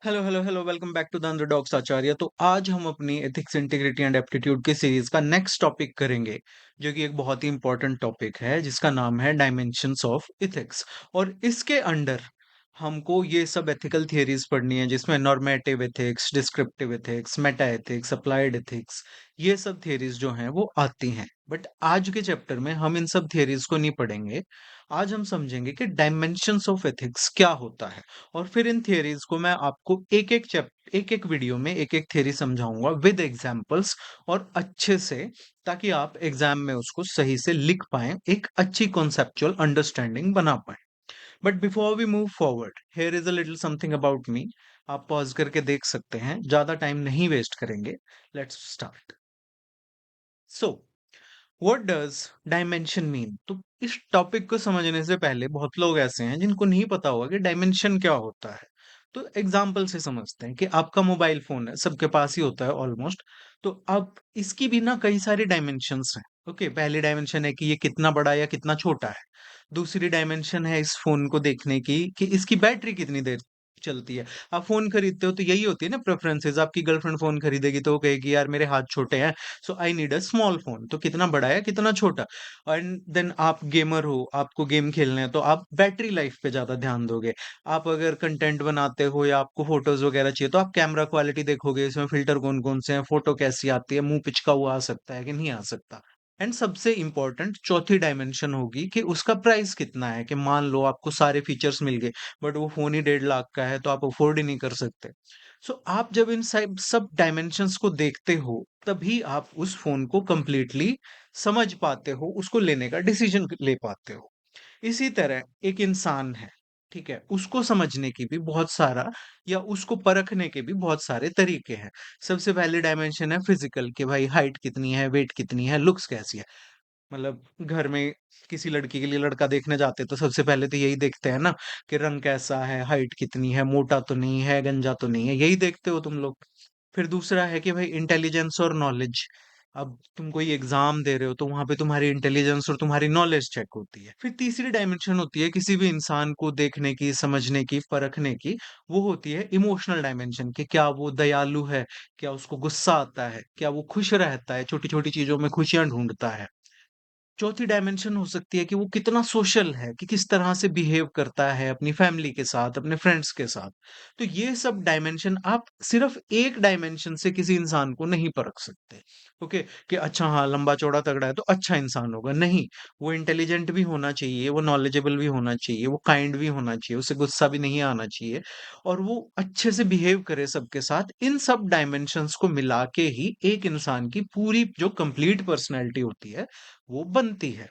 Hello hello hello welcome back to the underdogs Acharya. तो आज हम अपनी एथिक्स इंटीग्रिटी एंड एप्टीट्यूड की सीरीज का नेक्स्ट टॉपिक करेंगे, जो कि एक बहुत ही इंपॉर्टेंट टॉपिक है जिसका नाम है डायमेंशंस ऑफ एथिक्स। और इसके अंडर हमको ये सब एथिकल थियरीज पढ़नी है, जिसमें normative ethics, descriptive ethics, Meta ethics, applied ethics, ये सब थियरीज जो हैं वो आती हैं। बट आज के चैप्टर में हम इन सब थियरीज को नहीं पढ़ेंगे। आज हम समझेंगे कि डायमेंशंस ऑफ एथिक्स क्या होता है, और फिर इन थियरीज को मैं आपको एक एक वीडियो में एक एक थियरी समझाऊंगा विद एग्जांपल्स और अच्छे से, ताकि आप एग्जाम में उसको सही से लिख पाएं, एक अच्छी कॉन्सेप्चुअल अंडरस्टैंडिंग बना पाएं। But before we move forward, here is a little something about me. आप पॉज करके देख सकते हैं, ज्यादा टाइम नहीं वेस्ट करेंगे। Let's start. So what does dimension mean? तो इस टॉपिक को समझने से पहले बहुत लोग ऐसे हैं जिनको नहीं पता होगा कि डायमेंशन क्या होता है। तो एग्जाम्पल से समझते हैं कि आपका मोबाइल फोन है, सबके पास ही होता है ऑलमोस्ट। तो अब इसकी भी ना कई सारी डायमेंशंस हैं। ओके, पहली डायमेंशन है कि ये कितना बड़ा या कितना छोटा है। दूसरी डायमेंशन है इस फोन को देखने की कि इसकी बैटरी कितनी देर चलती है। आप फोन खरीदते हो तो यही होती है ना प्रेफरेंसेस। आपकी गर्लफ्रेंड फोन खरीदेगी तो वो कहेगी यार मेरे हाथ छोटे हैं, so I need a small phone. तो कितना बड़ा है कितना छोटा। एंड देन आप गेमर हो, आपको गेम खेलने हैं, तो आप बैटरी लाइफ पे ज्यादा ध्यान दोगे। आप अगर कंटेंट बनाते हो या आपको फोटोज वगैरह चाहिए, तो आप कैमरा क्वालिटी देखोगे, इसमें फिल्टर कौन कौन से हैं, फोटो कैसी आती है, मुंह पिचका हुआ आ सकता है कि नहीं आ सकता। एंड सबसे इंपॉर्टेंट चौथी डायमेंशन होगी कि उसका प्राइस कितना है। कि मान लो आपको सारे फीचर्स मिल गए, बट वो फोन ही 1.5 लाख का है, तो आप अफोर्ड ही नहीं कर सकते। सो आप जब इन सब डायमेंशंस को देखते हो, तभी आप उस फोन को कंप्लीटली समझ पाते हो, उसको लेने का डिसीजन ले पाते हो। इसी तरह एक इंसान है, ठीक है, उसको समझने की भी बहुत सारा, या उसको परखने के भी बहुत सारे तरीके हैं। सबसे पहले डायमेंशन है फिजिकल, कि भाई हाइट कितनी है, वेट कितनी है, लुक्स कैसी है। मतलब घर में किसी लड़की के लिए लड़का देखने जाते हैं, तो सबसे पहले तो यही देखते हैं ना, कि रंग कैसा है, हाइट कितनी है, मोटा तो नहीं है, गंजा तो नहीं है, यही देखते हो तुम लोग। फिर दूसरा है कि भाई इंटेलिजेंस और नॉलेज। अब तुम कोई एग्जाम दे रहे हो, तो वहां पे तुम्हारी इंटेलिजेंस और तुम्हारी नॉलेज चेक होती है। फिर तीसरी डायमेंशन होती है किसी भी इंसान को देखने की, समझने की, परखने की। वो होती है इमोशनल डायमेंशन, कि क्या वो दयालु है, क्या उसको गुस्सा आता है, क्या वो खुश रहता है, छोटी छोटी चीजों में खुशियां ढूंढता है। चौथी डायमेंशन हो सकती है कि वो कितना सोशल है, कि किस तरह से बिहेव करता है अपनी फैमिली के साथ, अपने फ्रेंड्स के साथ। तो ये सब डायमेंशन आप सिर्फ एक डायमेंशन से किसी इंसान को नहीं परख सकते। ओके, कि अच्छा हाँ लंबा चौड़ा तगड़ा है तो अच्छा इंसान होगा, नहीं। वो इंटेलिजेंट भी होना चाहिए, वो नॉलेजेबल भी होना चाहिए, वो काइंड भी होना चाहिए, उसे गुस्सा भी नहीं आना चाहिए, और वो अच्छे से बिहेव करे सबके साथ। इन सब डायमेंशंस को मिला के ही एक इंसान की पूरी जो कंप्लीट पर्सनैलिटी होती है, वो बनती है।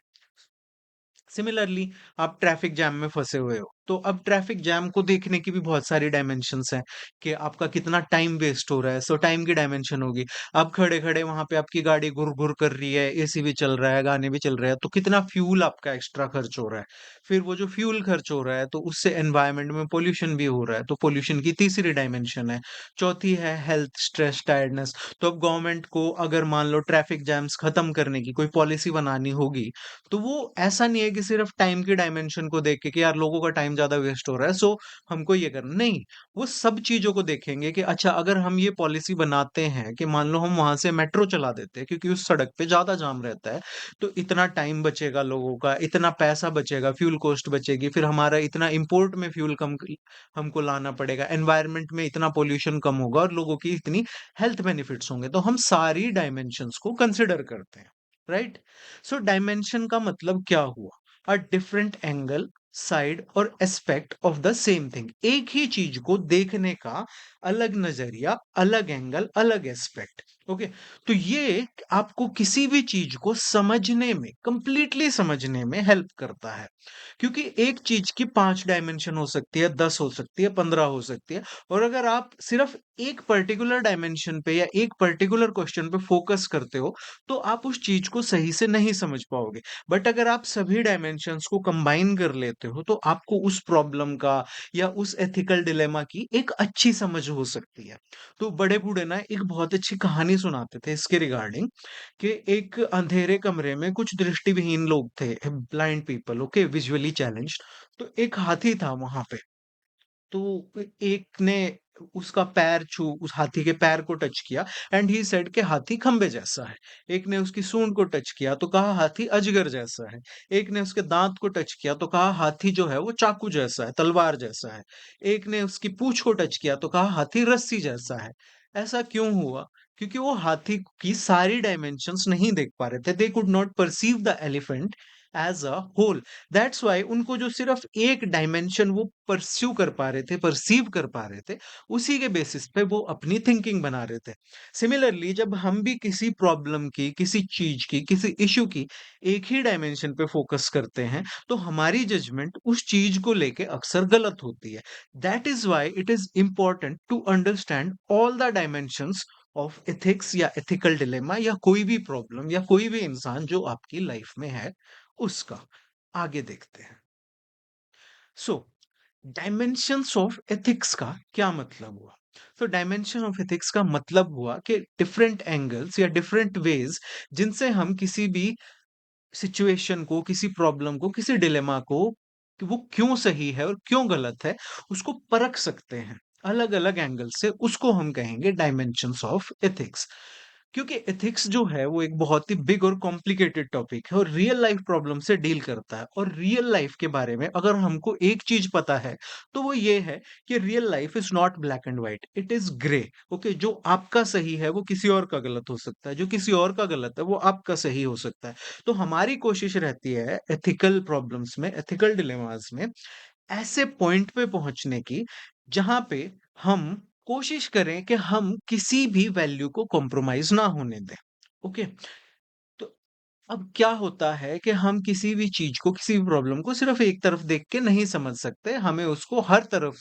सिमिलरली आप ट्रैफिक जैम में फंसे हुए हो, तो अब ट्रैफिक जैम को देखने की भी बहुत सारी डायमेंशंस हैं, कि आपका कितना टाइम वेस्ट हो रहा है। सो टाइम की डायमेंशन होगी। आप खड़े खड़े वहां पे आपकी गाड़ी घुर घुर कर रही है, एसी भी चल रहा है, गाने भी चल रहे हैं, तो कितना फ्यूल आपका एक्स्ट्रा खर्च हो रहा है। फिर वो जो फ्यूल खर्च हो रहा है, तो उससे एनवायरमेंट में पोल्यूशन भी हो रहा है, तो पोल्यूशन की तीसरी डायमेंशन है। चौथी है हेल्थ, स्ट्रेस, टायर्डनेस। तो अब गवर्नमेंट को अगर मान लो ट्रैफिक जैम्स खत्म करने की कोई पॉलिसी बनानी होगी, तो वो ऐसा नहीं है कि सिर्फ टाइम की डायमेंशन को देख के, कि यार लोगों का टाइम ज्यादा वेस्ट हो रहा है, सो हमको ये करना नहीं। वो सब चीजों को देखेंगे कि अच्छा अगर हम ये पॉलिसी बनाते हैं कि मान लो हम वहां से मेट्रो चला देते हैं, क्योंकि उस सड़क पे ज्यादा जाम रहता है, तो इतना टाइम बचेगा लोगों का, इतना पैसा बचेगा, फ्यूल कॉस्ट बचेगी, फिर हमारा इतना इंपोर्ट में फ्यूल कम हमको लाना पड़ेगा, एनवायरनमेंट में इतना पोल्यूशन कम होगा, और लोगों की इतनी हेल्थ बेनिफिट्स होंगे। तो हम सारी डायमेंशंस को कंसिडर करते हैं, राइट। सो डायमेंशन का मतलब क्या हुआ? अ डिफरेंट एंगल, साइड और aspect of the same thing. एक ही चीज को देखने का अलग नजरिया, अलग एंगल, अलग एस्पेक्ट। ओके, तो ये आपको किसी भी चीज को समझने में, कंप्लीटली समझने में हेल्प करता है। क्योंकि एक चीज की 5 डायमेंशन हो सकती है, 10 हो सकती है, 15 हो सकती है। और अगर आप सिर्फ एक पर्टिकुलर डायमेंशन पे या एक पर्टिकुलर क्वेश्चन पे फोकस करते हो, तो आप उस चीज को सही से नहीं समझ पाओगे। बट अगर आप सभी डायमेंशंस को कंबाइन कर लेते हो, तो आपको उस प्रॉब्लम का या उस एथिकल डिलेमा की एक अच्छी समझ हो सकती है। तो बड़े बूढ़े ना एक बहुत अच्छी कहानी सुनाते थे इसके रिगार्डिंग, कि एक अंधेरे कमरे में कुछ दृष्टिविहीन लोग थे, blind people, okay, visually challenged. तो एक हाथी था वहां पे। तो एक ने उसका पैर उस हाथी के पैर को टच किया एंड ही सेड कि हाथी खंबे जैसा है। एक ने उसकी सूंड को टच किया तो कहा हाथी अजगर जैसा है। एक ने उसके दांत को टच किया तो कहा हाथी जो है वो चाकू जैसा है, तलवार जैसा है। एक ने उसकी पूंछ को टच किया तो कहा हाथी रस्सी जैसा है। ऐसा क्यों हुआ? क्योंकि वो हाथी की सारी डायमेंशंस नहीं देख पा रहे थे। They could not perceive the elephant as a whole. That's why उनको जो सिर्फ एक डायमेंशन वो परस्यू कर पा रहे थे, परसीव कर पा रहे थे, उसी के बेसिस पे वो अपनी थिंकिंग बना रहे थे। सिमिलरली जब हम भी किसी प्रॉब्लम की, किसी चीज की, किसी इश्यू की एक ही डायमेंशन पे फोकस करते हैं, तो हमारी जजमेंट उस चीज को लेके अक्सर गलत होती है। That is why it is important to understand all the dimensions of ethics या एथिकल डिलेमा या कोई भी प्रॉब्लम या कोई भी इंसान जो आपकी लाइफ में है उसका। आगे देखते हैं। सो डायमेंशंस ऑफ एथिक्स का क्या मतलब हुआ? तो डायमेंशन ऑफ एथिक्स का मतलब हुआ कि डिफरेंट एंगल्स या डिफरेंट वेज जिनसे हम किसी भी सिचुएशन को, किसी प्रॉब्लम को, किसी डिलेमा को कि वो क्यों सही है और क्यों गलत है, उसको परख सकते हैं। अलग-अलग एंगल से उसको हम कहेंगे डायमेंशंस ऑफ एथिक्स। क्योंकि एथिक्स जो है वो एक बहुत ही बिग और कॉम्प्लिकेटेड टॉपिक है और रियल लाइफ प्रॉब्लम से डील करता है। और रियल लाइफ के बारे में अगर हमको एक चीज पता है तो वो ये है कि real life is not black and white, it is grey. Okay, जो आपका सही है वो किसी और का गलत हो सकता है, जो किसी और का गलत है वो आपका सही हो सकता है। तो हमारी कोशिश रहती है एथिकल प्रॉब्लम्स में, एथिकल डिलेमास में ऐसे पॉइंट पे पहुंचने की जहां पे हम कोशिश करें कि हम किसी भी वैल्यू को कॉम्प्रोमाइज ना होने दें। ओके, तो अब क्या होता है कि हम किसी भी चीज को, किसी भी प्रॉब्लम को सिर्फ एक तरफ देख के नहीं समझ सकते, हमें उसको हर तरफ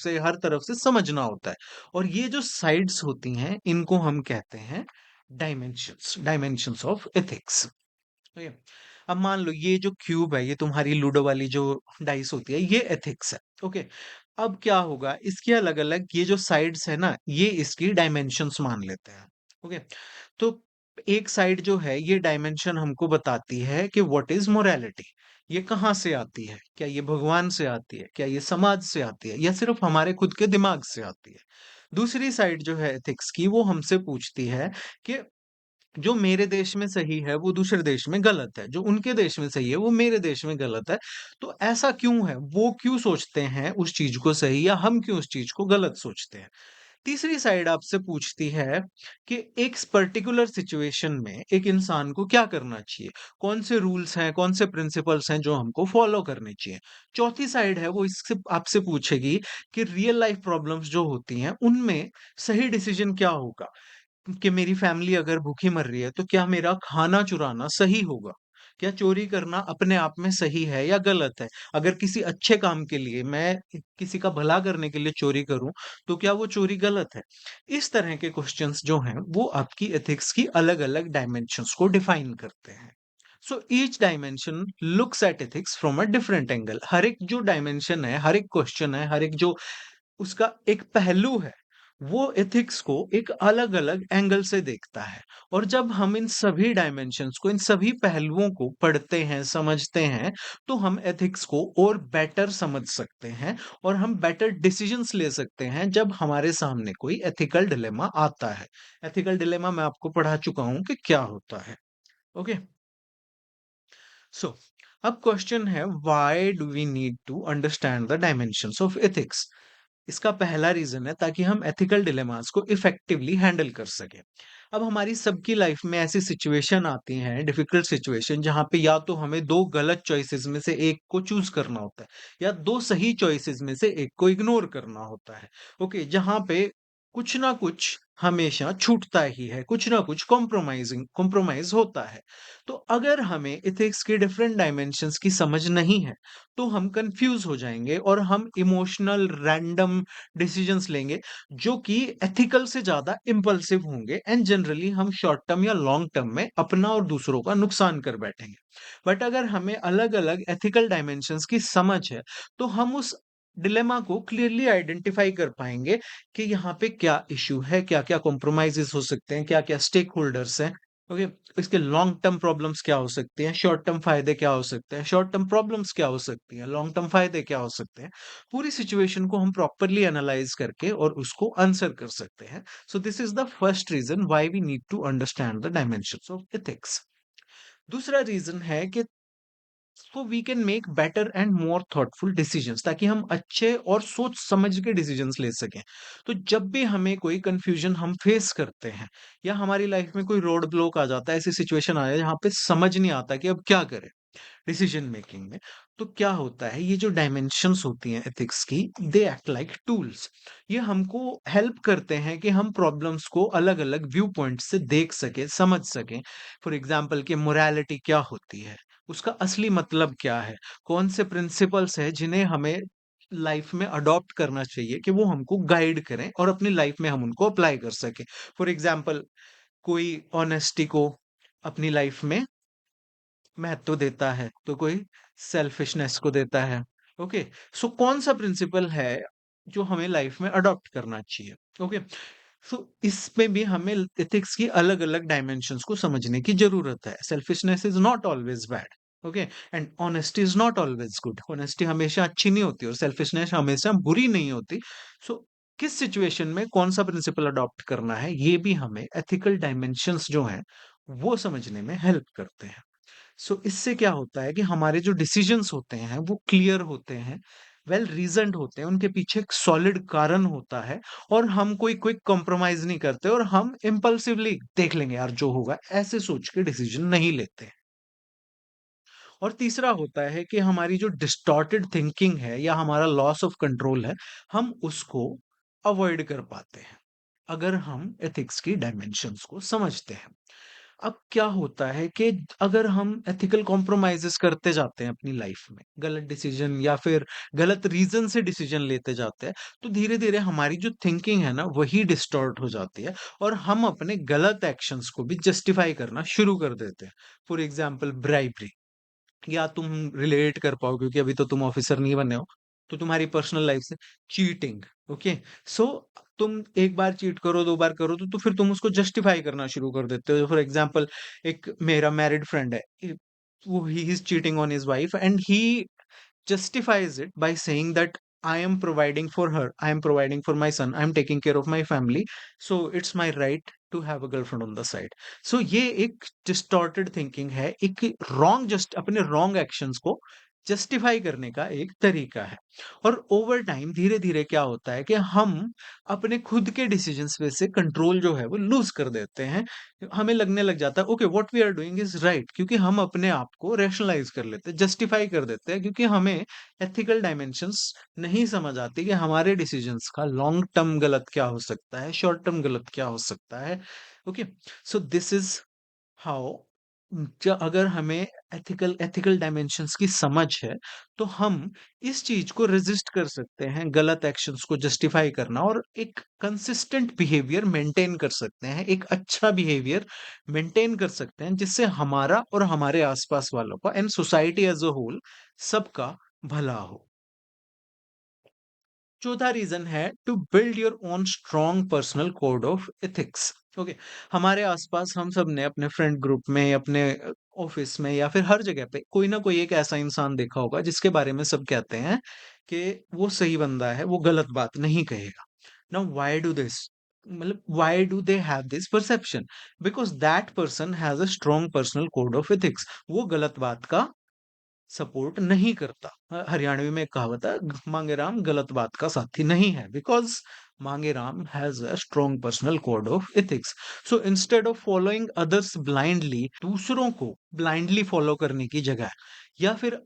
से समझना होता है। और ये जो साइड्स होती हैं इनको हम कहते हैं डायमेंशंस, डायमेंशंस ऑफ एथिक्स। ठीक है। अब मान लो ये जो क्यूब है, ये तुम्हारी लूडो वाली जो डाइस होती है, ये एथिक्स है। ओके, अब क्या होगा, इसके अलग अलग ये जो साइड्स है ना, ये इसकी डायमेंशंस मान लेते हैं। ओके, तो एक साइड जो है ये डायमेंशन हमको बताती है कि व्हाट इज मोरालिटी। ये कहाँ से आती है? क्या ये भगवान से आती है? क्या ये समाज से आती है या सिर्फ हमारे खुद के दिमाग से आती है? दूसरी साइड जो है एथिक्स की, वो हमसे पूछती है कि जो मेरे देश में सही है वो दूसरे देश में गलत है, जो उनके देश में सही है वो मेरे देश में गलत है। तो ऐसा क्यों है? वो क्यों सोचते हैं उस चीज को सही या हम क्यों उस चीज को गलत सोचते हैं? तीसरी साइड आपसे पूछती है कि एक पर्टिकुलर सिचुएशन में एक इंसान को क्या करना चाहिए, कौन से रूल्स हैं, कौन से प्रिंसिपल्स हैं जो हमको फॉलो करने चाहिए। चौथी साइड है वो इससे आपसे पूछेगी कि रियल लाइफ प्रॉब्लम्स जो होती हैं उनमें सही डिसीजन क्या होगा। कि मेरी फैमिली अगर भूखी मर रही है तो क्या मेरा खाना चुराना सही होगा? क्या चोरी करना अपने आप में सही है या गलत है? अगर किसी अच्छे काम के लिए मैं किसी का भला करने के लिए चोरी करूं तो क्या वो चोरी गलत है? इस तरह के क्वेश्चंस जो हैं वो आपकी एथिक्स की अलग-अलग डायमेंशंस को डिफाइन करते हैं। So each dimension looks at ethics from a different angle. हर एक जो डायमेंशन है, हर एक क्वेश्चन है, हर एक जो उसका एक पहलू है, वो एथिक्स को एक अलग-अलग एंगल से देखता है। और जब हम इन सभी डायमेंशंस को, इन सभी पहलुओं को पढ़ते हैं, समझते हैं, तो हम एथिक्स को और बेटर समझ सकते हैं और हम बेटर डिसीजंस ले सकते हैं जब हमारे सामने कोई एथिकल डिलेमा आता है। एथिकल डिलेमा मैं आपको पढ़ा चुका हूँ कि क्या होता है। ओके? सो अब क्वेश्चन है, why do we need to understand the dimensions of ethics? इसका पहला रीजन है ताकि हम एथिकल डिलेमास को इफेक्टिवली हैंडल कर सकें। अब हमारी सबकी लाइफ में ऐसी सिचुएशन आती हैं, डिफिकल्ट सिचुएशन, जहां पे या तो हमें दो गलत चॉइसेस में से एक को चूज करना होता है या दो सही चॉइसेस में से एक को इग्नोर करना होता है। ओके, जहां पे कुछ ना कुछ हमेशा छूटता ही है, कुछ ना कुछ कॉम्प्रोमाइज होता है। तो अगर हमें एथिक्स के डिफरेंट डायमेंशंस की समझ नहीं है तो हम कंफ्यूज हो जाएंगे और हम इमोशनल रैंडम डिसीजंस लेंगे जो कि एथिकल से ज्यादा इम्पल्सिव होंगे एंड जनरली हम शॉर्ट टर्म या लॉन्ग टर्म में अपना और दूसरों का नुकसान कर बैठेंगे। बट अगर हमें अलग अलग एथिकल डायमेंशंस की समझ है तो हम उस डिलेमा को क्लियरली आइडेंटिफाई कर पाएंगे कि यहाँ पे क्या इश्यू है, क्या क्या कॉम्प्रोमाइजेस हो सकते हैं, क्या क्या स्टेक होल्डर्स हैं ओके, इसके लॉन्ग टर्म प्रॉब्लम्स क्या हो सकती हैं, शॉर्ट टर्म फायदे क्या हो सकते हैं, शॉर्ट टर्म प्रॉब्लम्स क्या हो सकती हैं, लॉन्ग टर्म फायदे क्या हो सकते हैं। पूरी सिचुएशन को हम प्रॉपरली एनालाइज करके और उसको आंसर कर सकते हैं। So this is the first reason why we need to understand the dimensions of ethics. दूसरा रीजन है कि so we can make better and more thoughtful decisions, ताकि हम अच्छे और सोच समझ के डिसीजंस ले सकें। तो जब भी हमें कोई कंफ्यूजन हम फेस करते हैं या हमारी लाइफ में कोई रोड ब्लॉक आ जाता है, ऐसी सिचुएशन आ जाए जहाँ पे समझ नहीं आता कि अब क्या करें डिसीजन मेकिंग में, तो क्या होता है, ये जो डायमेंशंस होती हैं एथिक्स की, दे एक्ट लाइक टूल्स। ये हमको हेल्प करते हैं कि हम प्रॉब्लम्स को अलग अलग व्यू पॉइंट से देख सके, समझ सकें। फॉर एग्जाम्पल कि मोरालिटी क्या होती है, उसका असली मतलब क्या है, कौन से प्रिंसिपल्स है जिन्हें हमें लाइफ में अडॉप्ट करना चाहिए कि वो हमको गाइड करें और अपनी लाइफ में हम उनको अप्लाई कर सके। फॉर एग्जाम्पल, कोई ऑनेस्टी को अपनी लाइफ में महत्व देता है, तो कोई सेल्फिशनेस को देता है। ओके, सो कौन सा प्रिंसिपल है जो हमें लाइफ में अडॉप्ट करना चाहिए। ओके, सो इसमें भी हमें एथिक्स की अलग अलग डायमेंशंस को समझने की जरूरत है। Selfishness is not always bad. Okay, and honesty is not always good. Honesty हमेशा अच्छी नहीं होती और सेल्फिशनेस हमेशा बुरी नहीं होती। सो किस सिचुएशन में कौन सा प्रिंसिपल अडॉप्ट करना है, ये भी हमें एथिकल डायमेंशंस जो हैं वो समझने में हेल्प करते हैं। सो इससे क्या होता है कि हमारे जो डिसीजंस होते हैं वो क्लियर होते हैं, वेल रीजन्ड होते हैं, उनके पीछे एक सॉलिड कारण होता है और हम कोई क्विक कॉम्प्रोमाइज नहीं करते और हम इम्पल्सिवली देख लेंगे यार जो होगा ऐसे सोच के डिसीजन नहीं लेते। और तीसरा होता है कि हमारी जो डिस्टॉर्टेड थिंकिंग है या हमारा लॉस ऑफ कंट्रोल है, हम उसको अवॉइड कर पाते हैं अगर हम एथिक्स की डायमेंशंस को समझते हैं। अब क्या होता है कि अगर हम एथिकल कॉम्प्रोमाइजेस करते जाते हैं अपनी लाइफ में, गलत डिसीजन या फिर गलत रीजन से डिसीजन लेते जाते हैं, तो धीरे धीरे हमारी जो थिंकिंग है ना वही डिस्टॉर्ट हो जाती है और हम अपने गलत एक्शंस को भी जस्टिफाई करना शुरू कर देते हैं। फॉर एग्जाम्पल, ब्राइबरी, या तुम रिलेट कर पाओ क्योंकि अभी तो तुम ऑफिसर नहीं बने हो, तो तुम्हारी पर्सनल लाइफ से चीटिंग। ओके, सो तुम एक बार चीट करो, दो बार करो, तो फिर तुम उसको जस्टिफाई करना शुरू कर देते हो। फॉर एग्जाम्पल, एक मेरा मैरिड फ्रेंड है, वो he is cheating on his wife and he justifies it by saying that I am providing for her, I am providing for my son, I am taking care of my family, so it's my right to have a girlfriend on the side. So ये एक distorted thinking है, एक wrong just अपने wrong actions को justify करने का एक तरीका है। और ओवर टाइम धीरे धीरे क्या होता है कि हम अपने खुद के डिसीजंस पे से कंट्रोल जो है वो लूज कर देते हैं। हमें लगने लग जाता है okay what we are doing is right, क्योंकि हम अपने आप को रैशनलाइज कर लेते हैं, जस्टिफाई कर देते हैं, क्योंकि हमें एथिकल डायमेंशंस नहीं समझ आती कि हमारे डिसीजंस का लॉन्ग टर्म गलत क्या हो सकता है, शॉर्ट टर्म गलत क्या हो सकता है। Okay, so this is how, अगर हमें एथिकल एथिकल डायमेंशंस की समझ है तो हम इस चीज को रेजिस्ट कर सकते हैं, गलत एक्शंस को जस्टिफाई करना, और एक कंसिस्टेंट बिहेवियर मेंटेन कर सकते हैं, एक अच्छा बिहेवियर मेंटेन कर सकते हैं, जिससे हमारा और हमारे आसपास वालों का and society as a whole सबका भला हो। चौथा रीजन है to build your own strong personal code of ethics. Okay, हमारे आसपास हम सब ने अपने फ्रेंड ग्रुप में, अपने ऑफिस में या फिर हर जगह पे कोई ना कोई एक ऐसा इंसान देखा होगा जिसके बारे में सब कहते हैं कि वो सही बंदा है, वो गलत बात नहीं कहेगा। नाउ व्हाई डू दिस, मतलब why do they have this perception? Because that person has a strong personal code of ethics. वो गलत बात का सपोर्ट नहीं करता। हरियाणवी में एक कहावत है, मांगे राम गलत बात का साथी नहीं है, बिकॉज मांगे Ram has a strong personal code of ethics. So instead of following others blindly, दूसरों को ब्लाइंडली फॉलो करने की जगह या फिर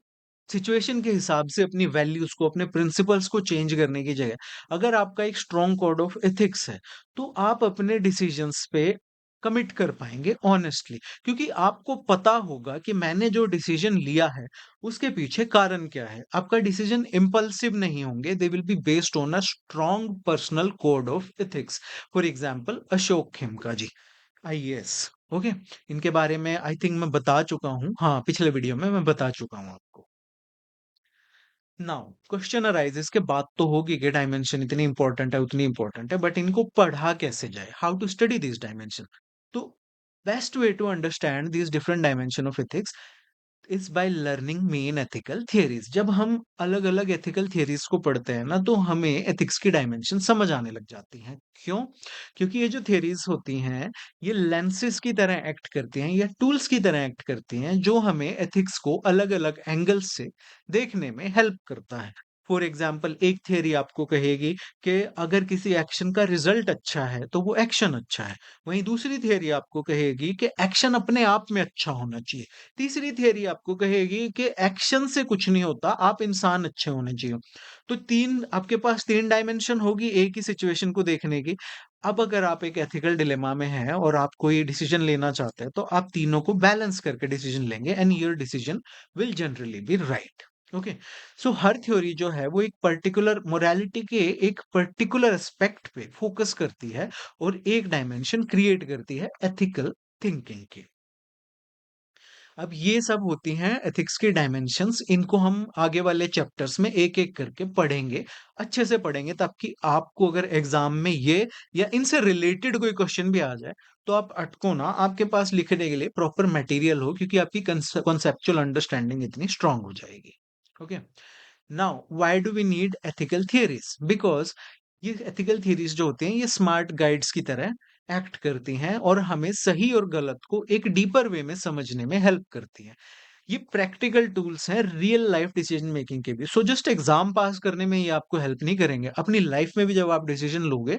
सिचुएशन के हिसाब से अपनी वैल्यूज को, अपने प्रिंसिपल्स को चेंज करने की जगह, अगर आपका एक स्ट्रॉन्ग कोड ऑफ एथिक्स है तो आप अपने डिसीजंस पे कमिट कर पाएंगे ऑनेस्टली, क्योंकि आपको पता होगा कि मैंने जो डिसीजन लिया है उसके पीछे कारण क्या है। आपका डिसीजन इम्पल्सिव नहीं होंगे, they will be based on a strong personal code of ethics. For example, Ashok Khemka ji, IAS. Okay, इनके बारे में आई थिंक मैं बता चुका हूँ, हाँ पिछले वीडियो में मैं बता चुका हूँ आपको। नाउ क्वेश्चन अराइजेस के बात तो होगी कि डायमेंशन इतनी इंपॉर्टेंट है, उतनी इंपॉर्टेंट है, बट इनको पढ़ा कैसे जाए, how to study this dimension. तो Best way to understand these different dimension of ethics is by learning main ethical theories. जब हम अलग अलग एथिकल थियरीज को पढ़ते हैं ना, तो हमें एथिक्स की डायमेंशन समझ आने लग जाती हैं। क्यों? क्योंकि ये जो थियरीज होती हैं, ये लेंसेज की तरह एक्ट करती हैं या टूल्स की तरह एक्ट करती हैं, जो हमें एथिक्स को अलग अलग एंगल से देखने में हेल्प करता है। फॉर एग्जाम्पल, एक थियरी आपको कहेगी कि अगर किसी एक्शन का रिजल्ट अच्छा है तो वो एक्शन अच्छा है। वहीं दूसरी थियरी आपको कहेगी कि एक्शन अपने आप में अच्छा होना चाहिए। तीसरी थियरी आपको कहेगी कि एक्शन से कुछ नहीं होता, आप इंसान अच्छे होने चाहिए। तो तीन आपके पास तीन डायमेंशन होगी एक ही सिचुएशन को देखने की। अब अगर आप एक एथिकल डिलेमा में हैं और आप कोई डिसीजन लेना चाहते हैं, तो आप तीनों को बैलेंस करके डिसीजन लेंगे and your decision will generally be right. Okay. So हर थ्योरी जो है वो एक पर्टिकुलर मोरालिटी के एक पर्टिकुलर एस्पेक्ट पे फोकस करती है और एक डायमेंशन क्रिएट करती है एथिकल थिंकिंग की। अब ये सब होती हैं एथिक्स की डायमेंशंस। इनको हम आगे वाले चैप्टर्स में एक-एक करके पढ़ेंगे, अच्छे से पढ़ेंगे, ताकि आपको अगर एग्ज़ाम में ये या इनसे रिलेटेड कोई क्वेश्चन भी आ जाए, तो आप अटको ना, आपके पास लिखने के लिए प्रॉपर मटेरियल हो, क्योंकि आपकी कॉन्सेप्चुअल अंडरस्टैंडिंग इतनी स्ट्रॉन्ग हो जाएगी। Okay. Now why do we need ethical theories? Because ये एथिकल थियरीज जो होती हैं, ये स्मार्ट गाइड्स की तरह एक्ट करती हैं और हमें सही और गलत को एक डीपर वे में समझने में हेल्प करती हैं। ये प्रैक्टिकल टूल्स हैं रियल लाइफ डिसीजन मेकिंग के भी। सो जस्ट एग्जाम पास करने में ये आपको हेल्प नहीं करेंगे, अपनी लाइफ में भी जब आप डिसीजन लोगे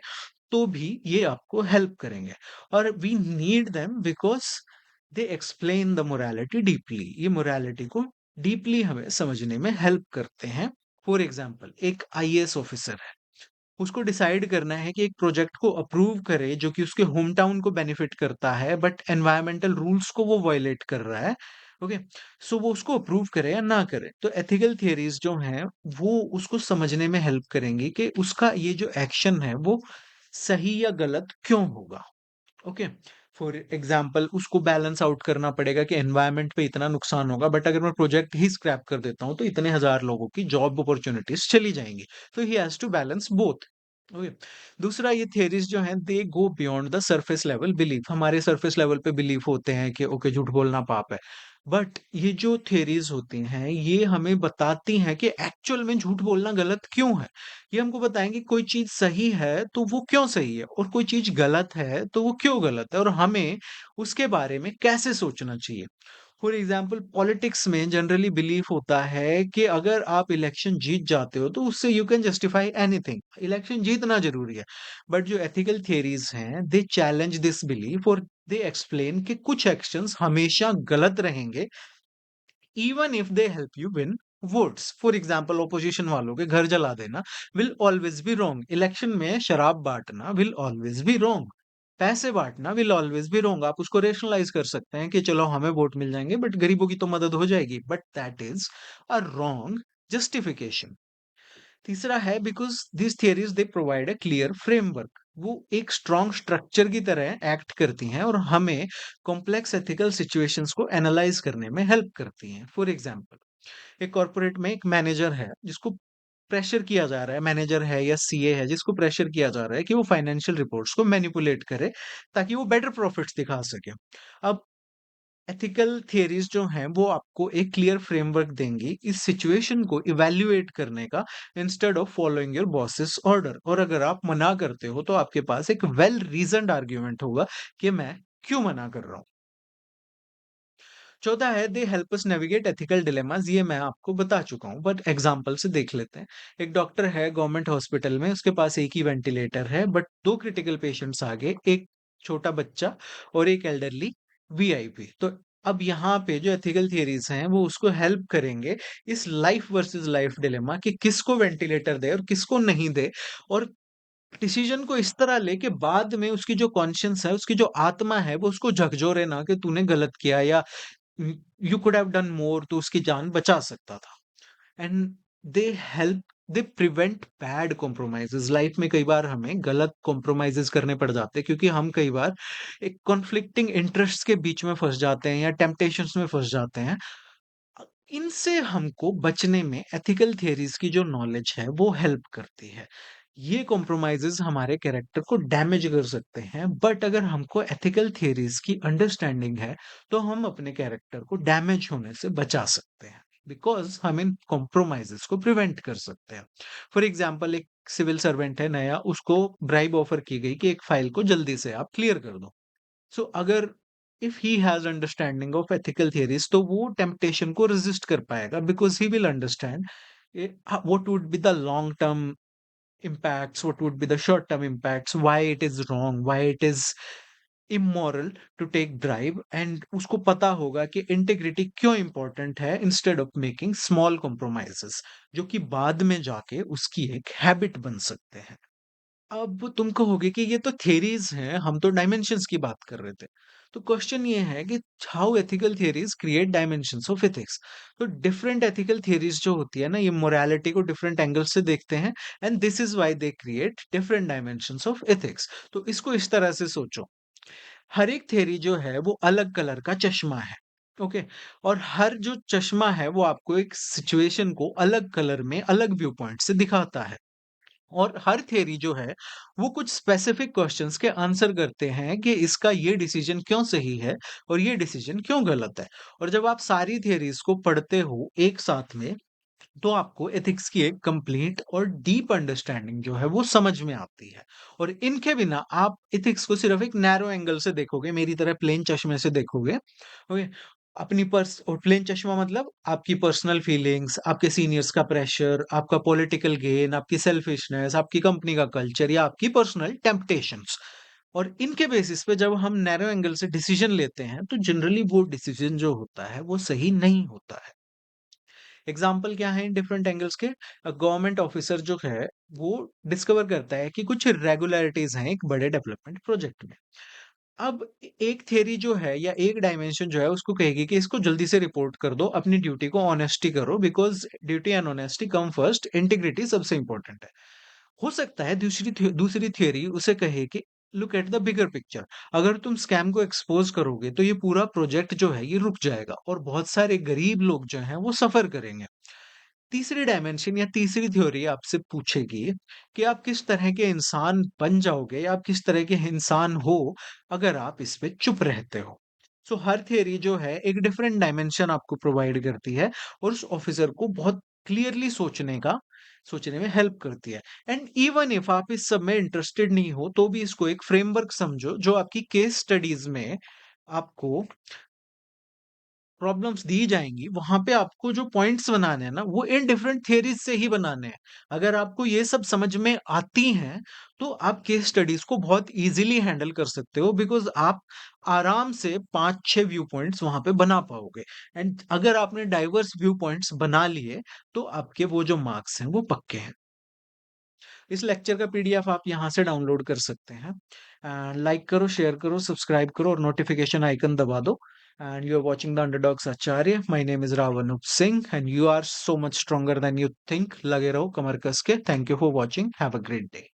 तो भी ये आपको हेल्प करेंगे। और we need them because they explain the morality deeply. ये मोरालिटी को डीपली हमें समझने में हेल्प करते हैं। फॉर एग्जाम्पल, एक आईएएस ऑफिसर है, उसको डिसाइड करना है कि एक प्रोजेक्ट को अप्रूव करे जो कि उसके होम टाउन को बेनिफिट करता है, बट एनवायरमेंटल रूल्स को वो वायलेट कर रहा है। ओके। सो वो उसको अप्रूव करे या ना करे, तो एथिकल थियरीज जो हैं वो उसको समझने में हेल्प करेंगी कि उसका ये जो एक्शन है वो सही या गलत क्यों होगा। ओके। फॉर एग्जाम्पल, उसको बैलेंस आउट करना पड़ेगा कि एनवायरनमेंट पे इतना नुकसान होगा, बट अगर मैं प्रोजेक्ट ही स्क्रैप कर देता हूँ तो इतने हजार लोगों की जॉब अपॉर्चुनिटीज चली जाएंगी। तो he has to balance both. Okay. दूसरा, ये थियरीज जो हैं they go beyond the surface level belief. हमारे सरफेस लेवल पे बिलीफ होते हैं कि ओके, झूठ बोलना पाप है, बट ये जो थियरीज होती हैं ये हमें बताती हैं कि एक्चुअल में झूठ बोलना गलत क्यों है। ये हमको बताएंगे कोई चीज सही है तो वो क्यों सही है, और कोई चीज गलत है तो वो क्यों गलत है, और हमें उसके बारे में कैसे सोचना चाहिए। फॉर एग्जाम्पल, पॉलिटिक्स में जनरली बिलीफ होता है कि अगर आप इलेक्शन जीत जाते हो तो उससे you can justify anything, election जीतना जरूरी है। बट जो एथिकल थियरीज हैं दे चैलेंज दिस बिलीफ और दे एक्सप्लेन कि कुछ एक्शंस हमेशा गलत रहेंगे even if they help you win votes. For example, opposition वालों के घर जला देना will always be wrong. Election में शराब बांटना विल ऑलवेज बी रॉन्ग। पैसे बांटना विल ऑलवेज बी रॉन्ग। आप उसको रेशनलाइज कर सकते हैं कि चलो हमें वोट मिल जाएंगे बट गरीबों की तो मदद हो जाएगी, but that is a wrong justification. तीसरा है because this theories they provide a clear framework. वो एक स्ट्रॉन्ग स्ट्रक्चर की तरह एक्ट करती हैं और हमें कॉम्प्लेक्स एथिकल सिचुएशंस को एनालाइज करने में हेल्प करती हैं। फॉर एग्जाम्पल, एक कॉर्पोरेट में एक मैनेजर है जिसको प्रेशर किया जा रहा है, मैनेजर है या सीए है जिसको प्रेशर किया जा रहा है कि वो फाइनेंशियल रिपोर्ट्स को मैनिपुलेट करे ताकि वो बेटर प्रॉफिट्स दिखा सके। अब एथिकल थियरीज जो हैं वो आपको एक क्लियर फ्रेमवर्क देंगी इस सिचुएशन को इवैल्यूएट करने का, instead of following your bosses order. और अगर आप मना करते हो तो आपके पास एक वेल रीजनड आर्ग्यूमेंट होगा कि मैं क्यों मना कर रहा हूं। चौथा है they help us navigate ethical dilemmas. ये मैं आपको बता चुका हूँ बट एग्जांपल से देख लेते हैं। एक डॉक्टर है गवर्नमेंट हॉस्पिटल में, उसके पास एक ही वेंटिलेटर है बट दो क्रिटिकल पेशेंट्स आगे, एक छोटा बच्चा और एक एल्डरली वीआईपी। तो अब यहाँ पे जो एथिकल थियरीज हैं वो उसको हेल्प करेंगे इस लाइफ वर्सेस लाइफ डिलेमा कि किसको वेंटिलेटर दे और किसको नहीं दे, और डिसीजन को इस तरह ले कि बाद में उसकी जो कॉन्शियंस है, उसकी जो आत्मा है, वो उसको झकझोरे ना कि तूने गलत किया या you could have done more, तो उसकी जान बचा सकता था। And they help, they prevent bad compromises. Life में कई बार हमें गलत कॉम्प्रोमाइजेस करने पड़ जाते हैं क्योंकि हम कई बार एक कॉन्फ्लिक्टिंग इंटरेस्ट के बीच में फंस जाते हैं या टेम्पटेशंस में फंस जाते हैं। इनसे हमको बचने में एथिकल थियरीज की जो नॉलेज है वो हेल्प करती है। ये कॉम्प्रोमाइज़ेज़ हमारे कैरेक्टर को डैमेज कर सकते हैं, बट अगर हमको एथिकल थियरीज़ की अंडरस्टैंडिंग है, तो हम अपने कैरेक्टर को डैमेज होने से बचा सकते हैं। बिकॉज़ हम इन कॉम्प्रोमाइज़ेज़ को प्रिवेंट कर सकते हैं। फॉर एग्ज़ाम्पल एक सिविल सर्वेंट है नया, उसको ब्राइब ऑफ़र की गई कि एक फाइल को जल्दी से आप क्लियर कर दो। सो अगर if he has understanding of ethical theories तो वो टेम्पटेशन को रेज़िस्ट कर पाएगा because he will understand what would be the long term impacts, what would be the short term impacts, why it is wrong, why it is immoral to take bribe, and उसको पता होगा कि integrity क्यों important है instead of making small compromises जो कि बाद में जाके उसकी एक हैबिट बन सकते हैं। अब तुम कहोगे कि ये तो थ्योरीज हैं, हम तो डायमेंशंस की बात कर रहे थे। तो क्वेश्चन ये है कि how ethical theories create dimensions of ethics. तो डिफरेंट एथिकल थ्योरीज जो होती है ना, ये मोरालिटी को डिफरेंट एंगल से देखते हैं, and this is why they create different dimensions of ethics. तो इसको इस तरह से सोचो, हर एक थ्योरी जो है वो अलग कलर का चश्मा है। ओके, और हर जो चश्मा है वो आपको एक सिचुएशन को अलग कलर में अलग व्यू पॉइंट से दिखाता है। और हर थ्योरी जो है वो कुछ स्पेसिफिक क्वेश्चंस के आंसर करते हैं कि इसका ये डिसीजन क्यों सही है और ये डिसीजन क्यों गलत है। और जब आप सारी थ्योरीज को पढ़ते हो एक साथ में, तो आपको एथिक्स की एक कंप्लीट और डीप अंडरस्टैंडिंग जो है वो समझ में आती है। और इनके बिना आप एथिक्स को सिर्फ एक नैरो एंगल से देखोगे, मेरी तरह प्लेन चश्मे से देखोगे। ओके, अपनी पर्स और प्लेन चश्मा मतलब आपकी पर्सनल फीलिंग्स, आपके सीनियर्स का प्रेशर, आपका पॉलिटिकल गेन, आपकी सेल्फिशनेस, आपकी कंपनी का कल्चर या आपकी पर्सनल टेम्पटेशंस। और इनके बेसिस पे जब हम नैरो एंगल से डिसीजन लेते हैं, तो जनरली वो डिसीजन जो होता है वो सही नहीं होता है। एग्जाम्पल क्या है इन डिफरेंट एंगल्स के? गवर्नमेंट ऑफिसर जो है वो डिस्कवर करता है कि कुछ इरेगुलरिटीज हैं एक बड़े डेवलपमेंट प्रोजेक्ट में। अब एक थ्योरी जो है या एक डायमेंशन जो है उसको कहेगी कि इसको जल्दी से रिपोर्ट कर दो, अपनी ड्यूटी को ऑनेस्टी करो, because duty and honesty come first, integrity सबसे इंपॉर्टेंट है। हो सकता है दूसरी थ्योरी उसे कहे कि look at the bigger picture, अगर तुम स्कैम को एक्सपोज करोगे तो ये पूरा प्रोजेक्ट जो है ये रुक जाएगा और बहुत सारे गरीब लोग जो हैं वो सफर करेंगे। तीसरी डायमेंशन या तीसरी थ्योरी आपसे पूछेगी कि आप किस तरह के इंसान बन जाओगे या आप किस तरह के इंसान हो अगर आप इस पे चुप रहते हो। सो हर थ्योरी जो है एक डिफरेंट डायमेंशन आपको प्रोवाइड करती है और उस ऑफिसर को बहुत क्लियरली सोचने में हेल्प करती है। एंड इवन इफ आप इस सब में इंटरेस्टेड नहीं हो तो भी इसको एक फ्रेमवर्क समझो जो आपकी केस स्टडीज में आपको प्रॉब्लम्स दी जाएँगी, वहाँ पे आपको जो पॉइंट्स बनाने हैं ना, वो इन डिफरेंट थियरीज़ से ही बनाने हैं। अगर आपको ये सब समझ में आती हैं, तो आप केस स्टडीज़ को बहुत ईज़िली हैंडल कर सकते हो, बिकॉज़ आप आराम से 5-6 व्यू पॉइंट्स वहाँ पे बना पाओगे। एंड अगर आपने डाइवर्स व्यू पॉइंट्स बना लिए, तो आपके वो जो मार्क्स हैं, वो पक्के हैं। इस लेक्चर का पीडीएफ आप यहाँ से डाउनलोड कर सकते हैं। लाइक करो, शेयर करो, सब्सक्राइब करो और नोटिफिकेशन आइकन दबा दो। And you are watching the underdogs Acharya. My name is Ravnoop Singh and you are so much stronger than you think. लगे रहो कमर कस के। Thank you for watching. Have a great day.